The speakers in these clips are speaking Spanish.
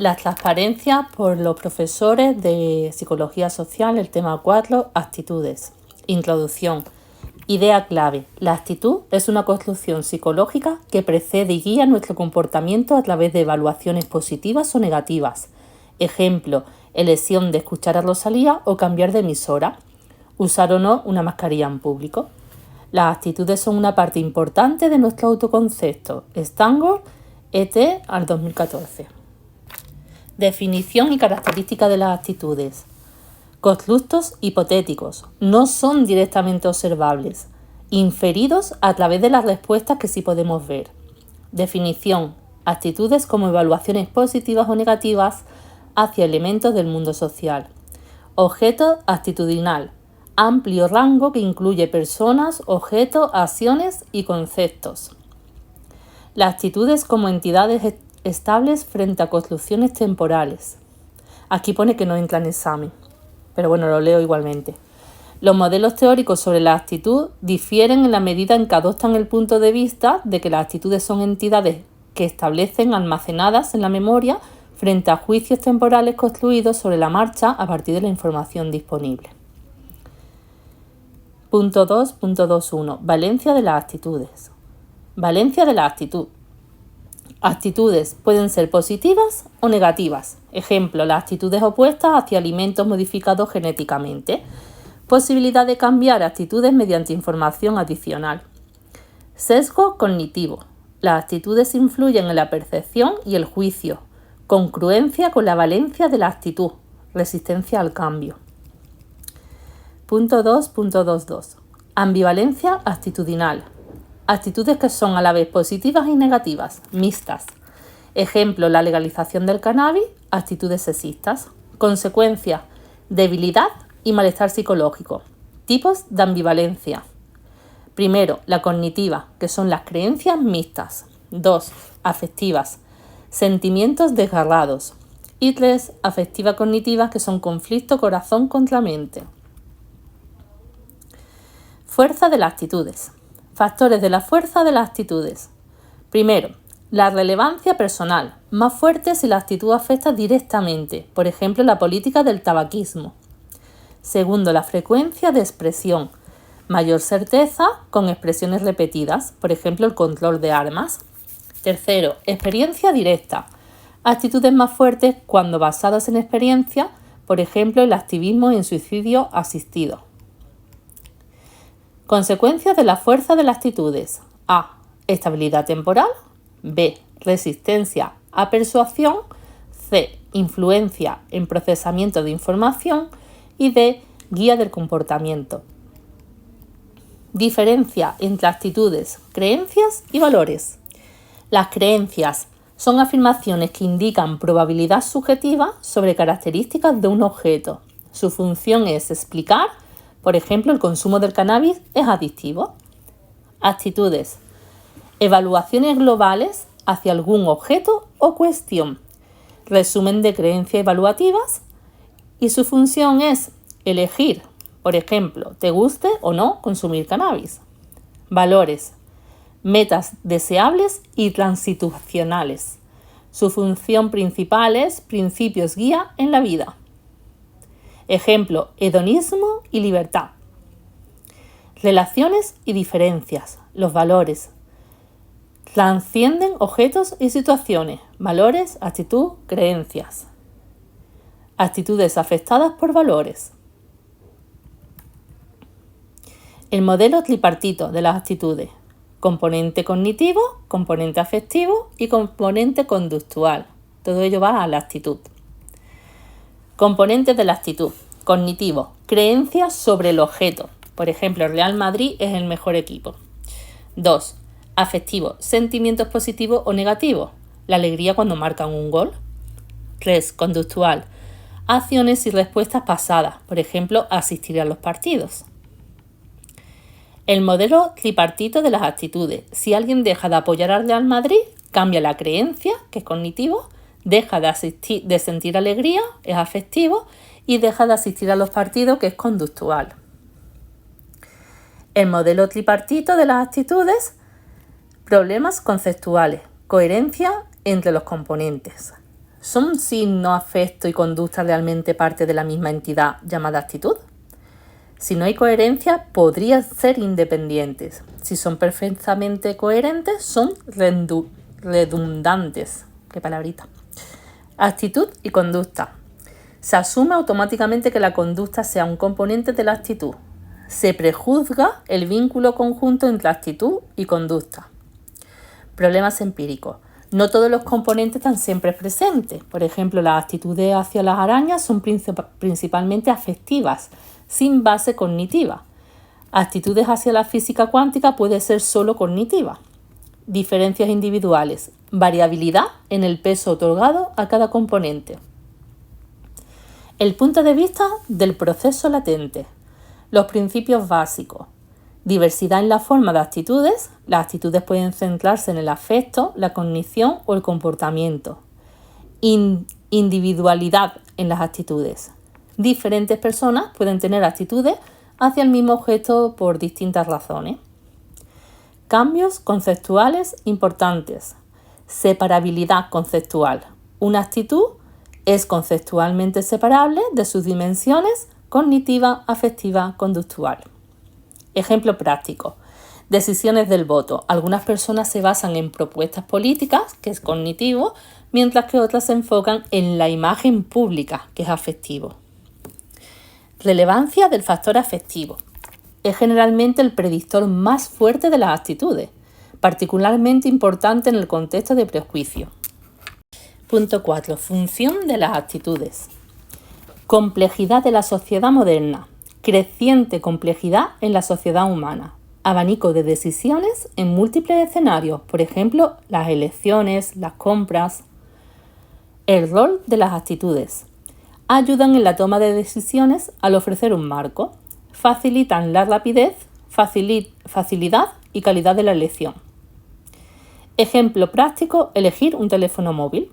La transparencia por los profesores de Psicología Social, el tema 4, actitudes. Introducción. Idea clave. La actitud es una construcción psicológica que precede y guía nuestro comportamiento a través de evaluaciones positivas o negativas. Ejemplo, elección de escuchar a Rosalía o cambiar de emisora. Usar o no una mascarilla en público. Las actitudes son una parte importante de nuestro autoconcepto. Stangl, et al 2014. Definición y características de las actitudes. Constructos hipotéticos, no son directamente observables, inferidos a través de las respuestas que sí podemos ver. Definición. Actitudes como evaluaciones positivas o negativas hacia elementos del mundo social. Objeto actitudinal. Amplio rango que incluye personas, objetos, acciones y conceptos. Las actitudes como entidades estables frente a construcciones temporales. Aquí pone que no entra en examen, pero bueno, lo leo igualmente. Los modelos teóricos sobre la actitud difieren en la medida en que adoptan el punto de vista de que las actitudes son entidades que establecen almacenadas en la memoria frente a juicios temporales construidos sobre la marcha a partir de la información disponible. Punto 2.21. Valencia de las actitudes. Valencia de la actitud. Actitudes pueden ser positivas o negativas. Ejemplo, las actitudes opuestas hacia alimentos modificados genéticamente. Posibilidad de cambiar actitudes mediante información adicional. Sesgo cognitivo. Las actitudes influyen en la percepción y el juicio. Congruencia con la valencia de la actitud. Resistencia al cambio. Punto 2.22. Ambivalencia actitudinal. Actitudes que son a la vez positivas y negativas, mixtas. Ejemplo, la legalización del cannabis, actitudes sexistas. Consecuencia, debilidad y malestar psicológico. Tipos de ambivalencia. Primero, la cognitiva, que son las creencias mixtas. 2, afectivas, sentimientos desgarrados. Y 3, afectiva cognitivas, que son conflicto corazón contra mente. Fuerza de las actitudes. Factores de la fuerza de las actitudes. Primero, la relevancia personal, más fuerte si la actitud afecta directamente, por ejemplo, la política del tabaquismo. Segundo, la frecuencia de expresión, mayor certeza con expresiones repetidas, por ejemplo, el control de armas. Tercero, experiencia directa, actitudes más fuertes cuando basadas en experiencia, por ejemplo, el activismo en suicidio asistido. Consecuencias de la fuerza de las actitudes. A. Estabilidad temporal. B. Resistencia a persuasión. C. Influencia en procesamiento de información. Y D. Guía del comportamiento. Diferencia entre actitudes, creencias y valores. Las creencias son afirmaciones que indican probabilidad subjetiva sobre características de un objeto. Su función es explicar. Por ejemplo, el consumo del cannabis es adictivo. Actitudes. Evaluaciones globales hacia algún objeto o cuestión. Resumen de creencias evaluativas y su función es elegir, por ejemplo, te guste o no consumir cannabis. Valores. Metas deseables y transicionales. Su función principal es principios guía en la vida. Ejemplo, hedonismo y libertad. Relaciones y diferencias. Los valores. Trascienden objetos y situaciones. Valores, actitud, creencias. Actitudes afectadas por valores. El modelo tripartito de las actitudes. Componente cognitivo, componente afectivo y componente conductual. Todo ello va a la actitud. Componentes de la actitud. Cognitivo. Creencias sobre el objeto. Por ejemplo, el Real Madrid es el mejor equipo. 2. Afectivo. Sentimientos positivos o negativos. La alegría cuando marcan un gol. 3. Conductual. Acciones y respuestas pasadas. Por ejemplo, asistir a los partidos. El modelo tripartito de las actitudes. Si alguien deja de apoyar al Real Madrid, cambia la creencia, que es cognitivo, deja de sentir alegría, es afectivo, y deja de asistir a los partidos, que es conductual. El modelo tripartito de las actitudes, problemas conceptuales, coherencia entre los componentes. ¿Son signo, afecto y conducta realmente parte de la misma entidad llamada actitud? Si no hay coherencia, podrían ser independientes. Si son perfectamente coherentes, son redundantes. ¡Qué palabrita! Actitud y conducta. Se asume automáticamente que la conducta sea un componente de la actitud. Se prejuzga el vínculo conjunto entre actitud y conducta. Problemas empíricos. No todos los componentes están siempre presentes. Por ejemplo, las actitudes hacia las arañas son principalmente afectivas, sin base cognitiva. Actitudes hacia la física cuántica puede ser solo cognitiva. Diferencias individuales. Variabilidad en el peso otorgado a cada componente. El punto de vista del proceso latente. Los principios básicos. Diversidad en la forma de actitudes. Las actitudes pueden centrarse en el afecto, la cognición o el comportamiento. Individualidad en las actitudes. Diferentes personas pueden tener actitudes hacia el mismo objeto por distintas razones. Cambios conceptuales importantes. Separabilidad conceptual. Una actitud es conceptualmente separable de sus dimensiones cognitiva, afectiva, conductual. Ejemplo práctico. Decisiones del voto. Algunas personas se basan en propuestas políticas, que es cognitivo, mientras que otras se enfocan en la imagen pública, que es afectivo. Relevancia del factor afectivo. Es generalmente el predictor más fuerte de las actitudes, particularmente importante en el contexto de prejuicio. Punto 4. Función de las actitudes. Complejidad de la sociedad moderna. Creciente complejidad en la sociedad humana. Abanico de decisiones en múltiples escenarios, por ejemplo, las elecciones, las compras. El rol de las actitudes. Ayudan en la toma de decisiones al ofrecer un marco. Facilitan la rapidez, facilidad y calidad de la elección. Ejemplo práctico, elegir un teléfono móvil.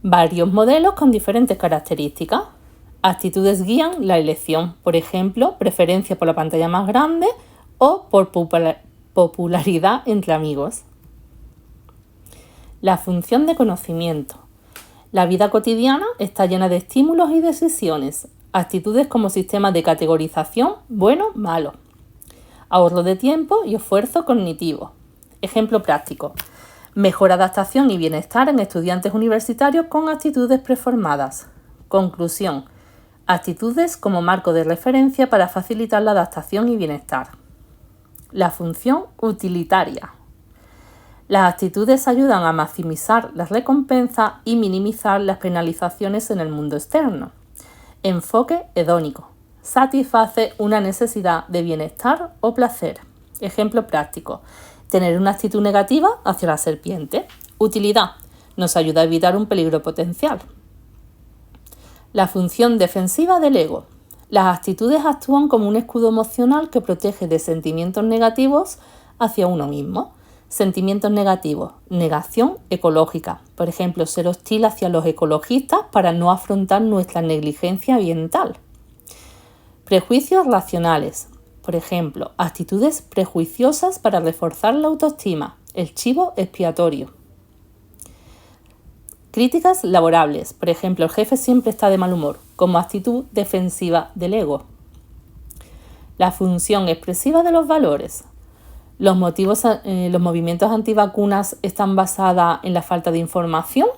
Varios modelos con diferentes características. Actitudes guían la elección, por ejemplo, preferencia por la pantalla más grande o por popularidad entre amigos. La función de conocimiento. La vida cotidiana está llena de estímulos y decisiones. Actitudes como sistemas de categorización, bueno, malo. Ahorro de tiempo y esfuerzo cognitivo. Ejemplo práctico. Mejor adaptación y bienestar en estudiantes universitarios con actitudes preformadas. Conclusión. Actitudes como marco de referencia para facilitar la adaptación y bienestar. La función utilitaria. Las actitudes ayudan a maximizar las recompensas y minimizar las penalizaciones en el mundo externo. Enfoque hedónico. Satisface una necesidad de bienestar o placer. Ejemplo práctico. Tener una actitud negativa hacia la serpiente. Utilidad. Nos ayuda a evitar un peligro potencial. La función defensiva del ego. Las actitudes actúan como un escudo emocional que protege de sentimientos negativos hacia uno mismo. Sentimientos negativos. Negación ecológica. Por ejemplo, ser hostil hacia los ecologistas para no afrontar nuestra negligencia ambiental. Prejuicios racionales. Por ejemplo, actitudes prejuiciosas para reforzar la autoestima. El chivo expiatorio. Críticas laborables. Por ejemplo, el jefe siempre está de mal humor, como actitud defensiva del ego. La función expresiva de los valores. Los movimientos antivacunas están basados en la falta de información.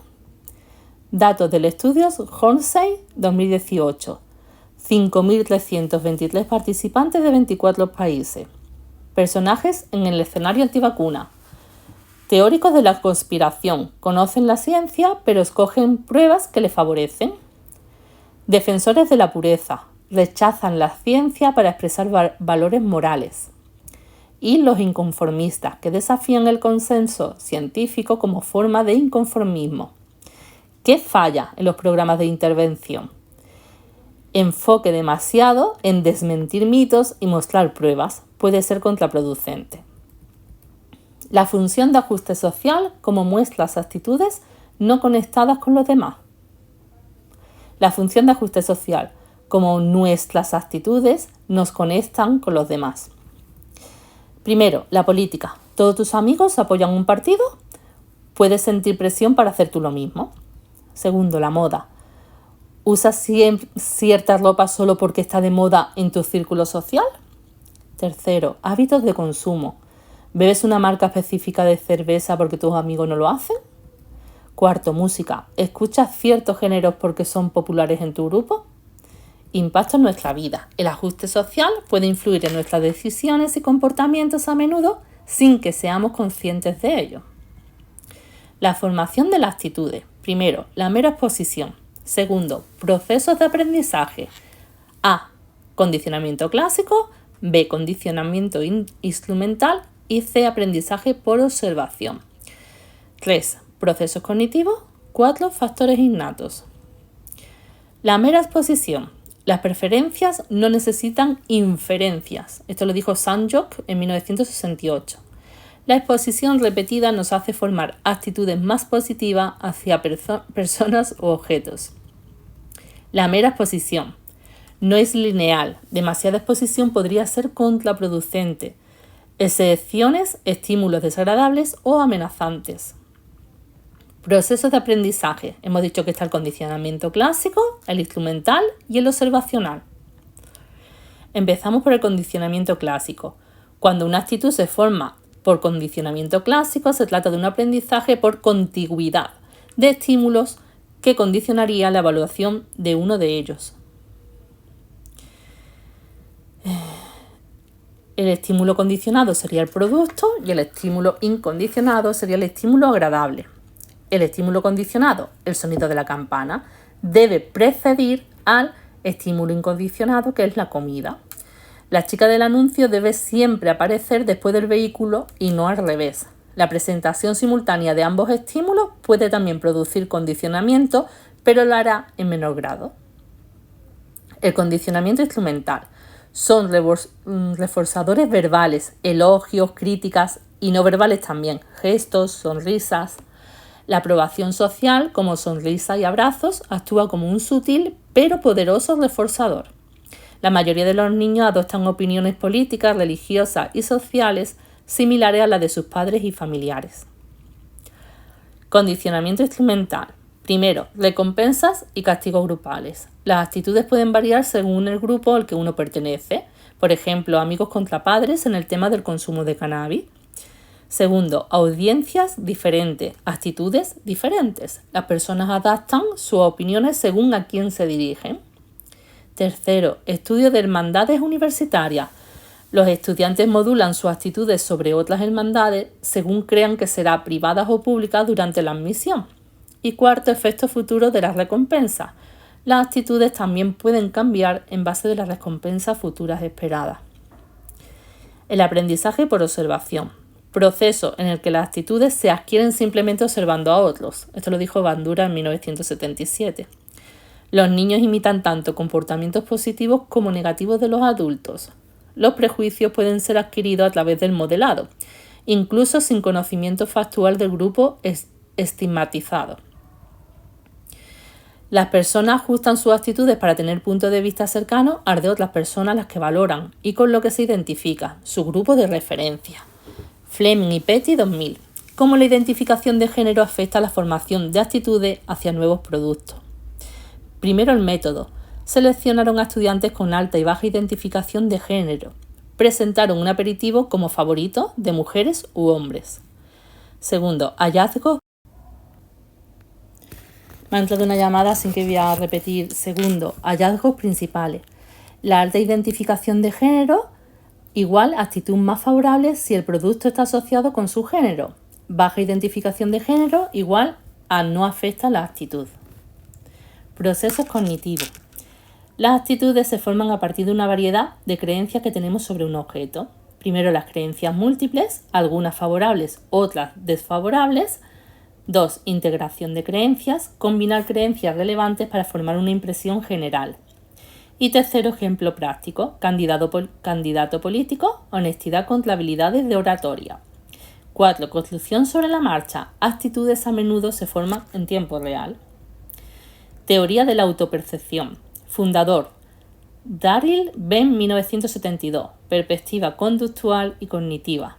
Datos del estudio Hornsey 2018. 5.323 participantes de 24 países. Personajes en el escenario antivacuna. Teóricos de la conspiración. Conocen la ciencia, pero escogen pruebas que les favorecen. Defensores de la pureza. Rechazan la ciencia para expresar valores morales. Y los inconformistas, que desafían el consenso científico como forma de inconformismo. ¿Qué falla en los programas de intervención? Enfoque demasiado en desmentir mitos y mostrar pruebas puede ser contraproducente. La función de ajuste social como muestra las actitudes no conectadas con los demás. La función de ajuste social como nuestras actitudes nos conectan con los demás. Primero, la política. ¿Todos tus amigos apoyan un partido? Puedes sentir presión para hacer tú lo mismo. Segundo, la moda. ¿Usas cierta ropa solo porque está de moda en tu círculo social? Tercero, hábitos de consumo. ¿Bebes una marca específica de cerveza porque tus amigos no lo hacen? Cuarto, música. ¿Escuchas ciertos géneros porque son populares en tu grupo? Impacto en nuestra vida. El ajuste social puede influir en nuestras decisiones y comportamientos a menudo sin que seamos conscientes de ello. La formación de las actitudes. Primero, la mera exposición. Segundo, procesos de aprendizaje. A. Condicionamiento clásico. B. Condicionamiento instrumental. Y C. Aprendizaje por observación. 3. Procesos cognitivos. 4. Factores innatos. La mera exposición. Las preferencias no necesitan inferencias. Esto lo dijo Sanjok en 1968. La exposición repetida nos hace formar actitudes más positivas hacia personas u objetos. La mera exposición no es lineal. Demasiada exposición podría ser contraproducente. Excepciones, estímulos desagradables o amenazantes. Procesos de aprendizaje. Hemos dicho que está el condicionamiento clásico, el instrumental y el observacional. Empezamos por el condicionamiento clásico. Cuando una actitud se forma por condicionamiento clásico, se trata de un aprendizaje por contigüidad de estímulos que condicionaría la evaluación de uno de ellos. El estímulo condicionado sería el producto y el estímulo incondicionado sería el estímulo agradable. El estímulo condicionado, el sonido de la campana, debe precedir al estímulo incondicionado, que es la comida. La chica del anuncio debe siempre aparecer después del vehículo y no al revés. La presentación simultánea de ambos estímulos puede también producir condicionamiento, pero lo hará en menor grado. El condicionamiento instrumental son reforzadores verbales, elogios, críticas y no verbales también, gestos, sonrisas. La aprobación social, como sonrisa y abrazos, actúa como un sutil pero poderoso reforzador. La mayoría de los niños adoptan opiniones políticas, religiosas y sociales similares a las de sus padres y familiares. Condicionamiento instrumental. Primero, recompensas y castigos grupales. Las actitudes pueden variar según el grupo al que uno pertenece. Por ejemplo, amigos contra padres en el tema del consumo de cannabis. Segundo, audiencias diferentes, actitudes diferentes. Las personas adaptan sus opiniones según a quién se dirigen. Tercero, estudio de hermandades universitarias. Los estudiantes modulan sus actitudes sobre otras hermandades según crean que será privadas o públicas durante la admisión. Y cuarto, efecto futuro de las recompensas. Las actitudes también pueden cambiar en base de las recompensas futuras esperadas. El aprendizaje por observación. Proceso en el que las actitudes se adquieren simplemente observando a otros. Esto lo dijo Bandura en 1977. Los niños imitan tanto comportamientos positivos como negativos de los adultos. Los prejuicios pueden ser adquiridos a través del modelado, incluso sin conocimiento factual del grupo estigmatizado. Las personas ajustan sus actitudes para tener puntos de vista cercanos al de otras personas a las que valoran y con lo que se identifica, su grupo de referencia. Fleming y Petty, 2000. Cómo la identificación de género afecta a la formación de actitudes hacia nuevos productos. Primero, el método. Seleccionaron a estudiantes con alta y baja identificación de género. Presentaron un aperitivo como favorito de mujeres u hombres. Segundo, hallazgos. Me ha entrado una llamada, así que voy a repetir. Segundo, hallazgos principales. La alta identificación de género igual actitud más favorable si el producto está asociado con su género. Baja identificación de género igual a no afecta la actitud. Procesos cognitivos. Las actitudes se forman a partir de una variedad de creencias que tenemos sobre un objeto. Primero, las creencias múltiples, algunas favorables, otras desfavorables. 2. Integración de creencias, combinar creencias relevantes para formar una impresión general. Y tercero, ejemplo práctico, candidato político, honestidad contra habilidades de oratoria. 4. Construcción sobre la marcha, actitudes a menudo se forman en tiempo real. Teoría de la autopercepción. Fundador, Daryl Ben, 1972. Perspectiva conductual y cognitiva.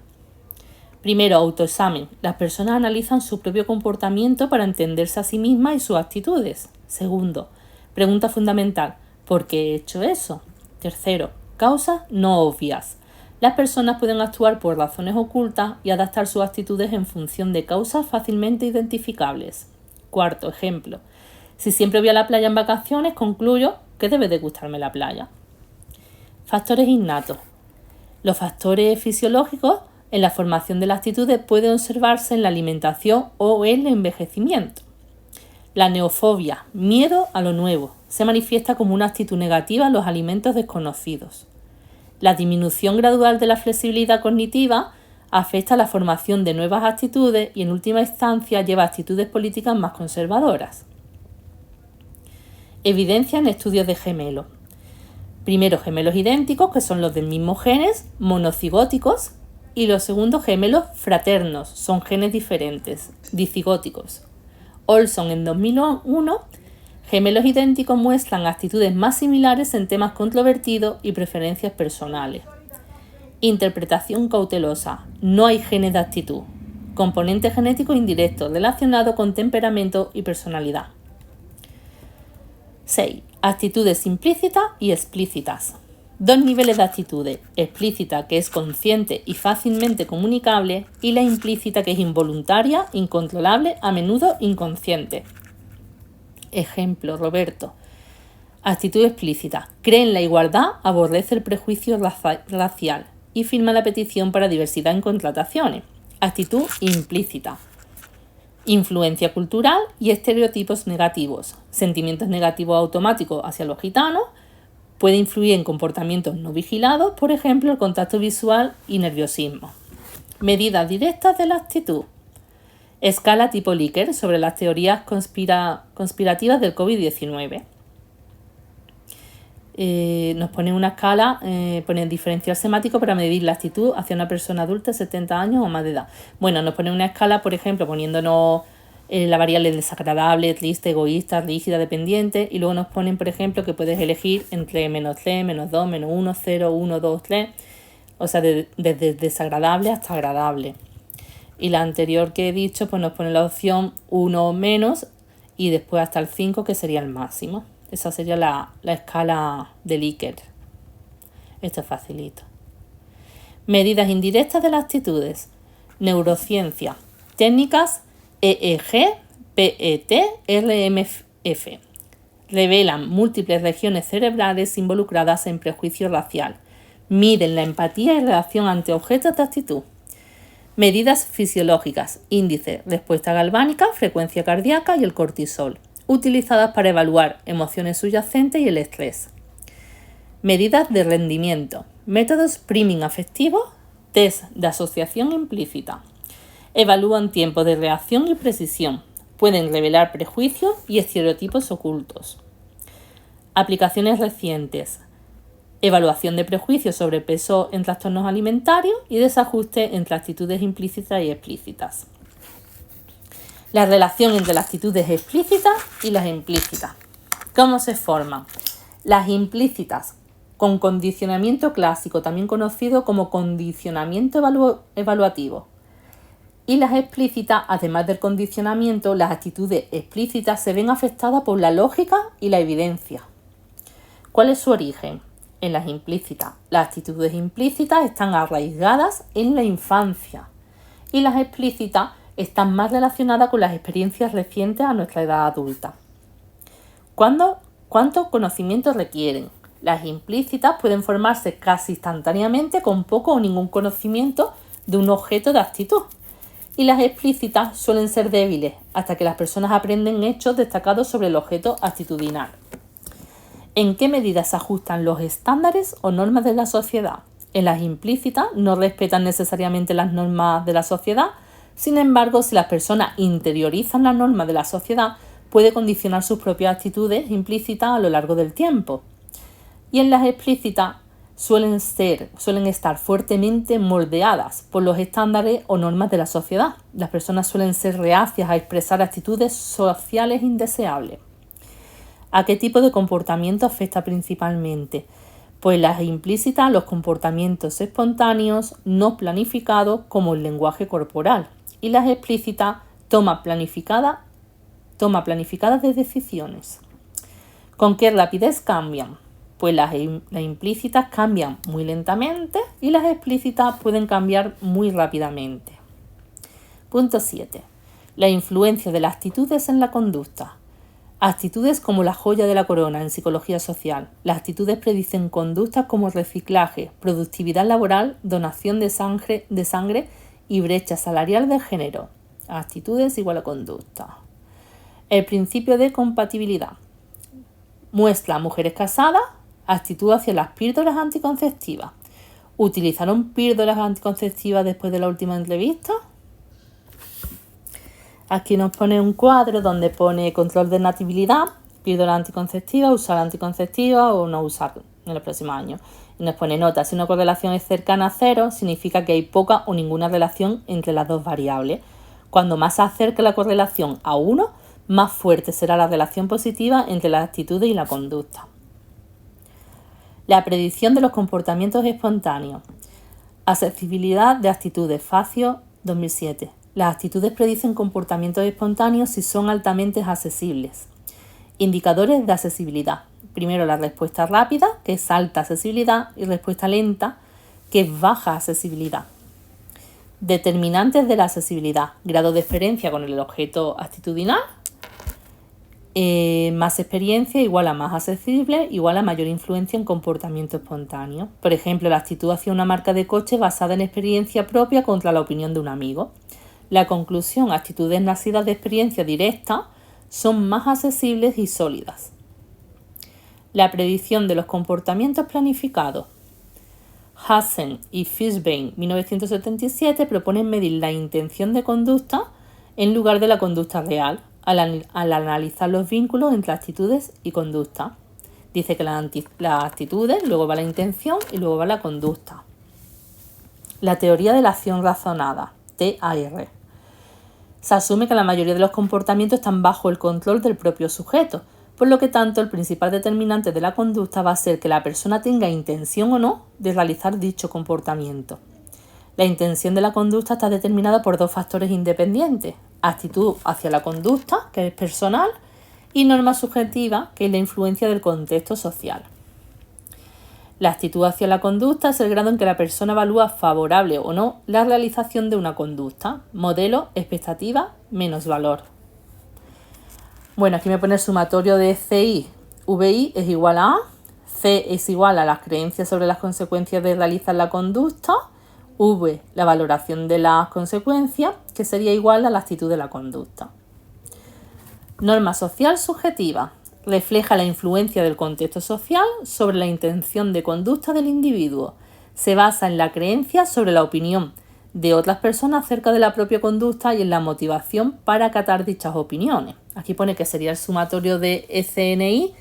Primero, autoexamen. Las personas analizan su propio comportamiento para entenderse a sí mismas y sus actitudes. Segundo, pregunta fundamental. ¿Por qué he hecho eso? Tercero, causas no obvias. Las personas pueden actuar por razones ocultas y adaptar sus actitudes en función de causas fácilmente identificables. Cuarto ejemplo. Si siempre voy a la playa en vacaciones, concluyo que debe de gustarme la playa. Factores innatos. Los factores fisiológicos en la formación de las actitudes pueden observarse en la alimentación o el envejecimiento. La neofobia, miedo a lo nuevo, se manifiesta como una actitud negativa a los alimentos desconocidos. La disminución gradual de la flexibilidad cognitiva afecta a la formación de nuevas actitudes y en última instancia lleva a actitudes políticas más conservadoras. Evidencia en estudios de gemelos. Primero, gemelos idénticos, que son los del mismo genes, monocigóticos, y los segundos, gemelos fraternos, son genes diferentes, dicigóticos. Olson en 2001, gemelos idénticos muestran actitudes más similares en temas controvertidos y preferencias personales. Interpretación cautelosa. No hay genes de actitud. Componente genético indirecto relacionado con temperamento y personalidad. 6. Actitudes implícitas y explícitas. Dos niveles de actitudes, explícita, que es consciente y fácilmente comunicable, y la implícita, que es involuntaria, incontrolable, a menudo inconsciente. Ejemplo, Roberto. Actitud explícita. Cree en la igualdad, aborrece el prejuicio racial y firma la petición para diversidad en contrataciones. Actitud implícita. Influencia cultural y estereotipos negativos. Sentimientos negativos automáticos hacia los gitanos. Puede influir en comportamientos no vigilados, por ejemplo, el contacto visual y nerviosismo. Medidas directas de la actitud. Escala tipo Likert sobre las teorías conspirativas del COVID-19. Nos pone una escala, pone diferencial semático para medir la actitud hacia una persona adulta de 70 años o más de edad. Bueno, nos pone una escala, por ejemplo, poniéndonos la variable desagradable, triste, egoísta, rígida, dependiente, y luego nos ponen, por ejemplo, que puedes elegir entre -3, -2, -1, 0, 1, 2, 3, o sea, desde desagradable hasta agradable. Y la anterior que he dicho, pues nos pone la opción 1 o menos y después hasta el 5, que sería el máximo. Esa sería la escala de Likert. Esto es facilito. Medidas indirectas de las actitudes. Neurociencia. Técnicas EEG, PET, RMF. Revelan múltiples regiones cerebrales involucradas en prejuicio racial. Miden la empatía y reacción ante objetos de actitud. Medidas fisiológicas. Índice, respuesta galvánica, frecuencia cardíaca y el cortisol, utilizadas para evaluar emociones subyacentes y el estrés. Medidas de rendimiento. Métodos priming afectivos, test de asociación implícita. Evalúan tiempo de reacción y precisión. Pueden revelar prejuicios y estereotipos ocultos. Aplicaciones recientes. Evaluación de prejuicios sobre peso en trastornos alimentarios y desajuste entre actitudes implícitas y explícitas. La relación entre las actitudes explícitas y las implícitas. ¿Cómo se forman? Las implícitas, con condicionamiento clásico, también conocido como condicionamiento evaluativo. Y las explícitas, además del condicionamiento, las actitudes explícitas se ven afectadas por la lógica y la evidencia. ¿Cuál es su origen? En las implícitas. Las actitudes implícitas están arraigadas en la infancia y las explícitas están más relacionadas con las experiencias recientes a nuestra edad adulta. ¿Cuánto conocimiento requieren? Las implícitas pueden formarse casi instantáneamente con poco o ningún conocimiento de un objeto de actitud. Y las explícitas suelen ser débiles hasta que las personas aprenden hechos destacados sobre el objeto actitudinal. ¿En qué medida se ajustan los estándares o normas de la sociedad? En las implícitas no respetan necesariamente las normas de la sociedad, sin embargo, si las personas interiorizan las normas de la sociedad, puede condicionar sus propias actitudes implícitas a lo largo del tiempo. Y en las explícitas suelen estar fuertemente moldeadas por los estándares o normas de la sociedad. Las personas suelen ser reacias a expresar actitudes sociales indeseables. ¿A qué tipo de comportamiento afecta principalmente? Pues las implícitas, los comportamientos espontáneos no planificados como el lenguaje corporal, y las explícitas, toma planificada de decisiones. ¿Con qué rapidez cambian? Pues las implícitas cambian muy lentamente y las explícitas pueden cambiar muy rápidamente. Punto 7. La influencia de las actitudes en la conducta. Actitudes como la joya de la corona en psicología social. Las actitudes predicen conductas como reciclaje, productividad laboral, donación de sangre y brecha salarial de género. Actitudes igual a conducta. El principio de compatibilidad. Muestra a mujeres casadas actitud hacia las píldoras anticonceptivas. ¿Utilizaron píldoras anticonceptivas después de la última entrevista? Aquí nos pone un cuadro donde pone control de natividad, píldora anticonceptiva, usar anticonceptiva o no usar en los próximos años. Y nos pone nota, si una correlación es cercana a 0, significa que hay poca o ninguna relación entre las dos variables. Cuando más se acerque la correlación a 1, más fuerte será la relación positiva entre las actitudes y la conducta. La predicción de los comportamientos espontáneos. Accesibilidad de actitudes, Facio, 2007. Las actitudes predicen comportamientos espontáneos si son altamente accesibles. Indicadores de accesibilidad. Primero la respuesta rápida, que es alta accesibilidad, y respuesta lenta, que es baja accesibilidad. Determinantes de la accesibilidad. Grado de experiencia con el objeto actitudinal. Más experiencia igual a más accesible, igual a mayor influencia en comportamiento espontáneo. Por ejemplo, la actitud hacia una marca de coche basada en experiencia propia contra la opinión de un amigo. La conclusión, actitudes nacidas de experiencia directa son más accesibles y sólidas. La predicción de los comportamientos planificados. Hassen y Fishbein, 1977, proponen medir la intención de conducta en lugar de la conducta real al analizar los vínculos entre actitudes y conducta. Dice que las actitudes, luego va la intención y luego va la conducta. La teoría de la acción razonada, TAR. Se asume que la mayoría de los comportamientos están bajo el control del propio sujeto, por lo que tanto el principal determinante de la conducta va a ser que la persona tenga intención o no de realizar dicho comportamiento. La intención de la conducta está determinada por dos factores independientes: actitud hacia la conducta, que es personal, y norma subjetiva, que es la influencia del contexto social. La actitud hacia la conducta es el grado en que la persona evalúa favorable o no la realización de una conducta. Modelo, expectativa, menos valor. Bueno, aquí me pone el sumatorio de CI. VI es igual a A, C es igual a las creencias sobre las consecuencias de realizar la conducta, V, la valoración de las consecuencias, que sería igual a la actitud de la conducta. Norma social subjetiva. Refleja la influencia del contexto social sobre la intención de conducta del individuo. Se basa en la creencia sobre la opinión de otras personas acerca de la propia conducta y en la motivación para acatar dichas opiniones. Aquí pone que sería el sumatorio de ECNI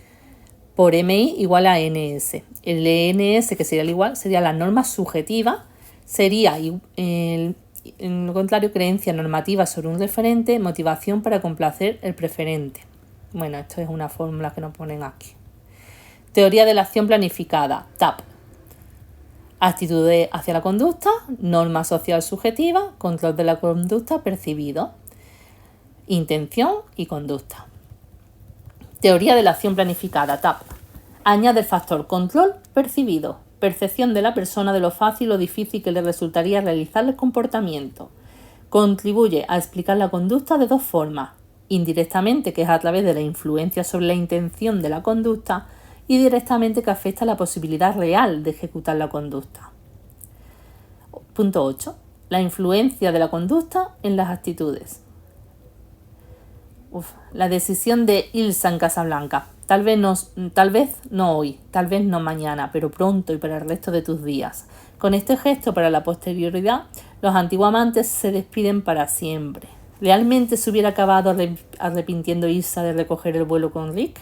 por MI igual a NS. El ENS, que sería el igual, sería la norma subjetiva, sería en lo contrario creencia normativa sobre un referente, motivación para complacer el preferente. Bueno, esto es una fórmula que nos ponen aquí. Teoría de la acción planificada, TAP. Actitud hacia la conducta, norma social subjetiva, control de la conducta percibido, intención y conducta. Teoría de la acción planificada, TAP. Añade el factor control percibido, percepción de la persona de lo fácil o difícil que le resultaría realizar el comportamiento. Contribuye a explicar la conducta de dos formas: indirectamente, que es a través de la influencia sobre la intención de la conducta, y directamente, que afecta a la posibilidad real de ejecutar la conducta. Punto 8. La influencia de la conducta en las actitudes. La decisión de Ilsa en Casablanca. Tal vez no hoy, tal vez no mañana, pero pronto y para el resto de tus días. Con este gesto para la posterioridad, los antiguos amantes se despiden para siempre. ¿Realmente se hubiera acabado arrepintiendo Ilsa de recoger el vuelo con Rick?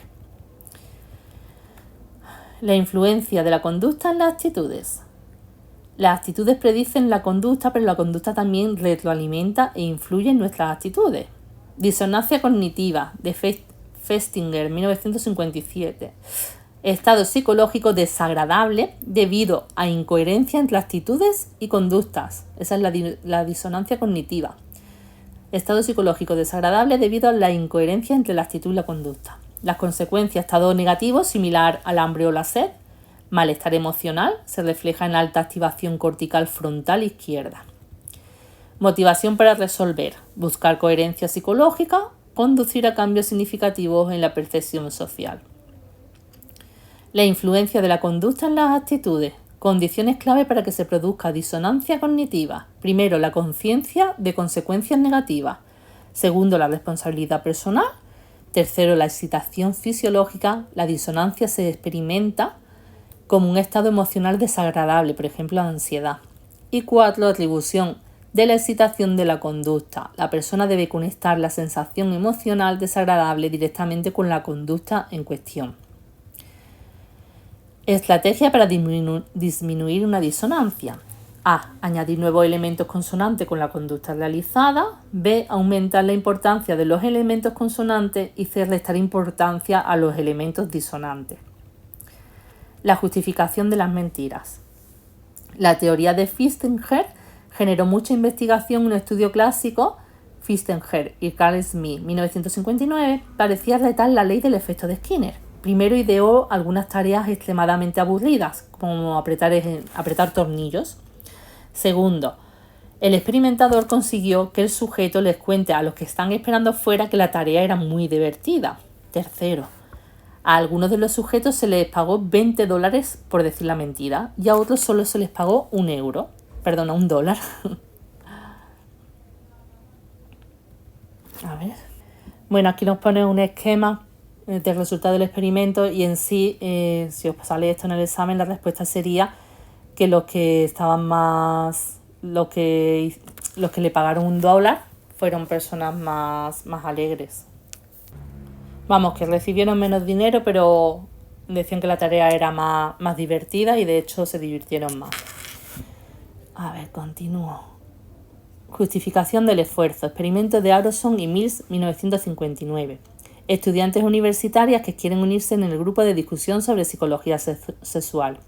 La influencia de la conducta en las actitudes. Las actitudes predicen la conducta, pero la conducta también retroalimenta e influye en nuestras actitudes. Disonancia cognitiva, de Festinger, 1957. Estado psicológico desagradable debido a incoherencia entre actitudes y conductas. Esa es la disonancia cognitiva. Estado psicológico desagradable debido a la incoherencia entre la actitud y la conducta. Las consecuencias: estado negativo similar al hambre o la sed. Malestar emocional se refleja en alta activación cortical frontal izquierda. Motivación para resolver: buscar coherencia psicológica, conducir a cambios significativos en la percepción social. La influencia de la conducta en las actitudes. Condiciones clave para que se produzca disonancia cognitiva. Primero, la conciencia de consecuencias negativas. Segundo, la responsabilidad personal. Tercero, la excitación fisiológica. La disonancia se experimenta como un estado emocional desagradable, por ejemplo, la ansiedad. Y cuatro, atribución de la excitación de la conducta. La persona debe conectar la sensación emocional desagradable directamente con la conducta en cuestión. Estrategia para disminuir una disonancia. A. Añadir nuevos elementos consonantes con la conducta realizada. B. Aumentar la importancia de los elementos consonantes. Y C. Restar importancia a los elementos disonantes. La justificación de las mentiras. La teoría de Festinger generó mucha investigación. Un estudio clásico, Festinger y Carl Smith, 1959, parecía retar la ley del efecto de Skinner. Primero ideó algunas tareas extremadamente aburridas, como apretar tornillos. Segundo, el experimentador consiguió que el sujeto les cuente a los que están esperando fuera que la tarea era muy divertida. Tercero, a algunos de los sujetos se les pagó $20 por decir la mentira y a otros solo se les pagó $1. A ver. Bueno, aquí nos pone un esquema del resultado del experimento y en sí, si os sale esto en el examen, la respuesta sería que los que le pagaron $1 fueron personas más alegres. Vamos, que recibieron menos dinero, pero decían que la tarea era más divertida y de hecho se divirtieron más. A ver, continúo. Justificación del esfuerzo. Experimento de Aronson y Mills, 1959. Estudiantes universitarias que quieren unirse en el grupo de discusión sobre psicología sexual.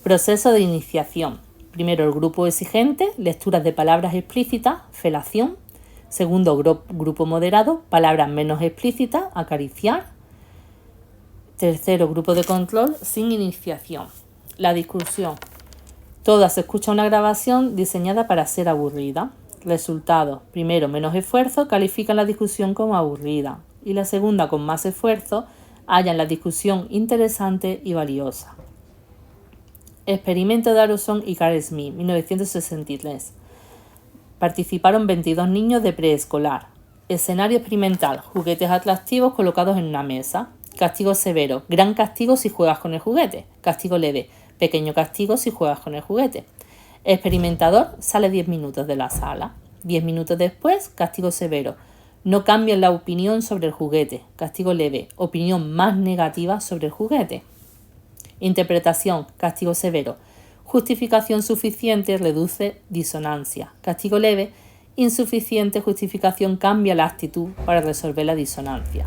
Proceso de iniciación. Primero, el grupo exigente, lecturas de palabras explícitas, felación. Segundo, grupo moderado, palabras menos explícitas, acariciar. Tercero, grupo de control, sin iniciación. La discusión. Todas se escucha una grabación diseñada para ser aburrida. Resultado. Primero, menos esfuerzo, califican la discusión como aburrida. Y la segunda, con más esfuerzo, hallan la discusión interesante y valiosa. Experimento de Aronson y Carl Smith, 1963. Participaron 22 niños de preescolar. Escenario experimental, juguetes atractivos colocados en una mesa. Castigo severo, gran castigo si juegas con el juguete. Castigo leve, pequeño castigo si juegas con el juguete. Experimentador sale 10 minutos de la sala. 10 minutos después, castigo severo. No cambien la opinión sobre el juguete. Castigo leve, opinión más negativa sobre el juguete. Interpretación, castigo severo. Justificación suficiente reduce disonancia. Castigo leve, insuficiente justificación cambia la actitud para resolver la disonancia.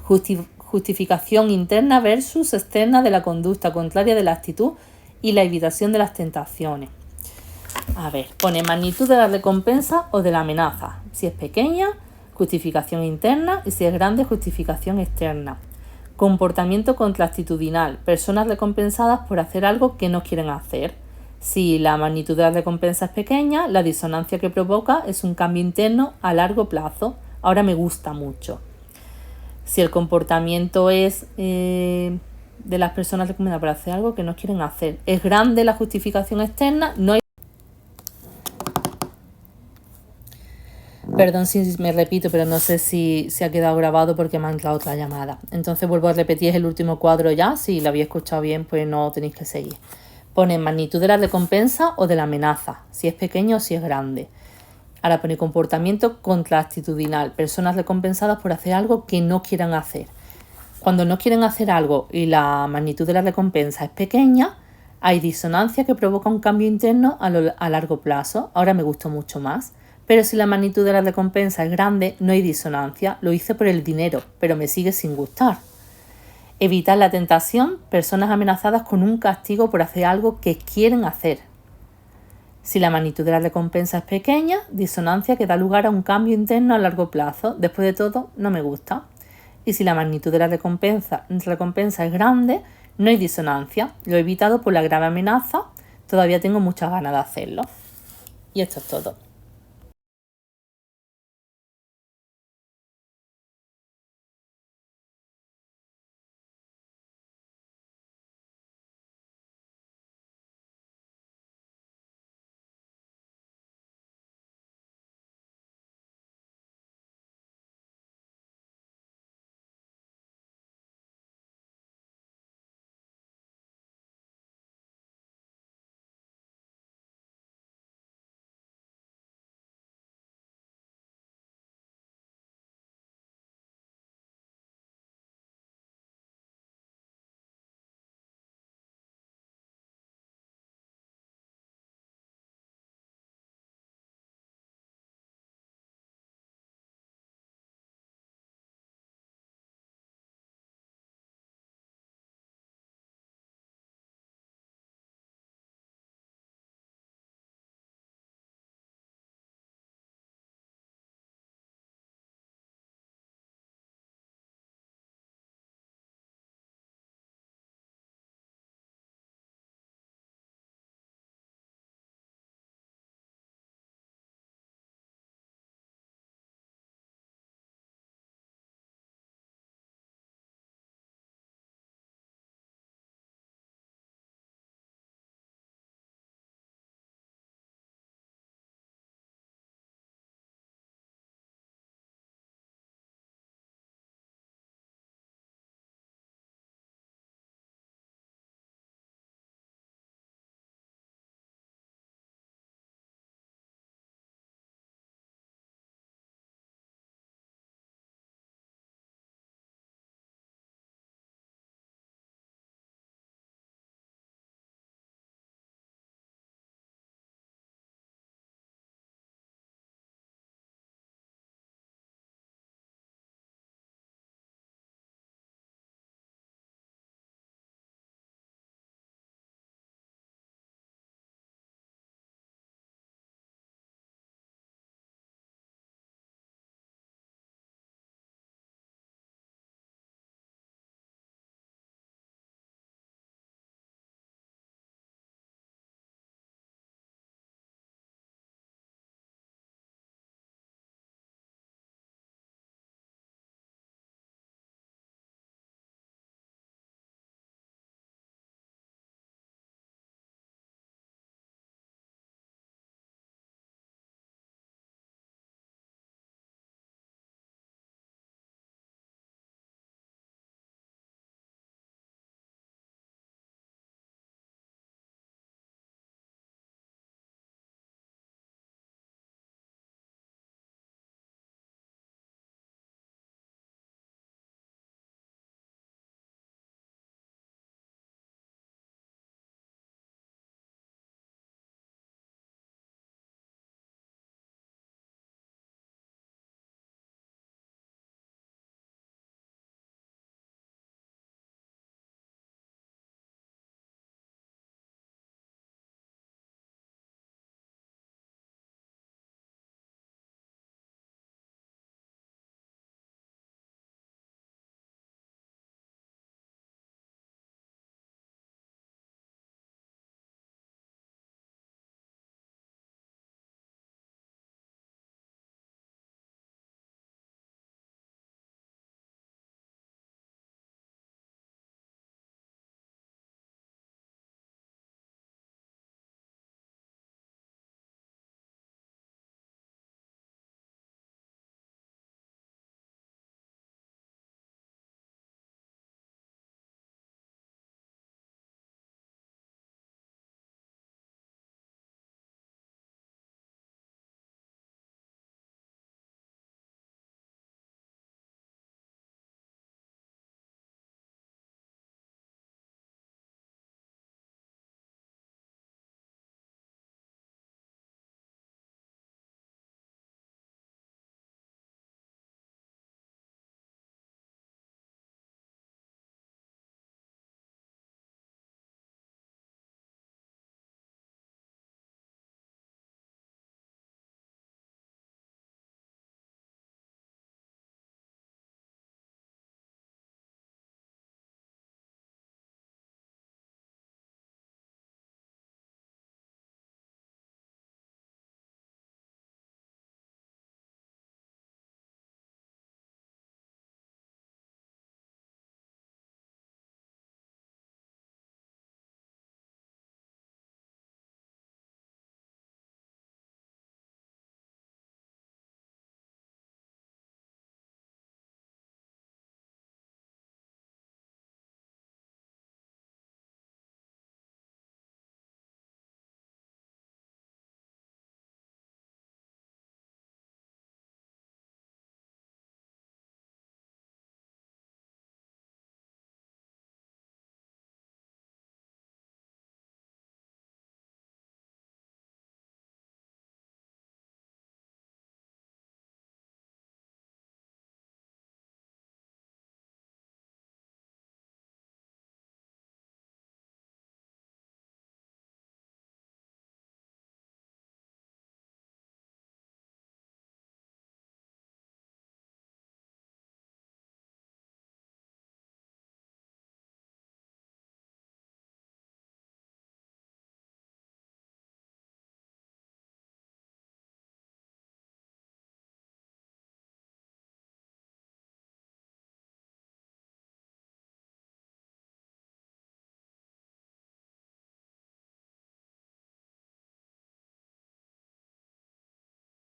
Justificación interna versus externa de la conducta contraria de la actitud y la evitación de las tentaciones. A ver, pone magnitud de la recompensa o de la amenaza. Si es pequeña, justificación interna, y si es grande, justificación externa. Comportamiento contraactitudinal. Personas recompensadas por hacer algo que no quieren hacer. Si la magnitud de la recompensa es pequeña, la disonancia que provoca es un cambio interno a largo plazo. Ahora me gusta mucho. Si el comportamiento es de las personas recomendadas por hacer algo que no quieren hacer, es grande la justificación externa, no hay... Perdón si me repito, pero no sé si ha quedado grabado porque me ha entrado otra llamada. Entonces vuelvo a repetir, es el último cuadro ya. Si lo habéis escuchado bien, pues no tenéis que seguir. Pone magnitud de la recompensa o de la amenaza, si es pequeño o si es grande. Ahora pone comportamiento contraactitudinal, personas recompensadas por hacer algo que no quieran hacer. Cuando no quieren hacer algo y la magnitud de la recompensa es pequeña, hay disonancia que provoca un cambio interno a largo plazo. Ahora me gustó mucho más. Pero si la magnitud de la recompensa es grande, no hay disonancia. Lo hice por el dinero, pero me sigue sin gustar. Evitar la tentación, personas amenazadas con un castigo por hacer algo que quieren hacer. Si la magnitud de la recompensa es pequeña, disonancia que da lugar a un cambio interno a largo plazo. Después de todo, no me gusta. Y si la magnitud de la recompensa es grande, no hay disonancia. Lo he evitado por la grave amenaza. Todavía tengo muchas ganas de hacerlo. Y esto es todo.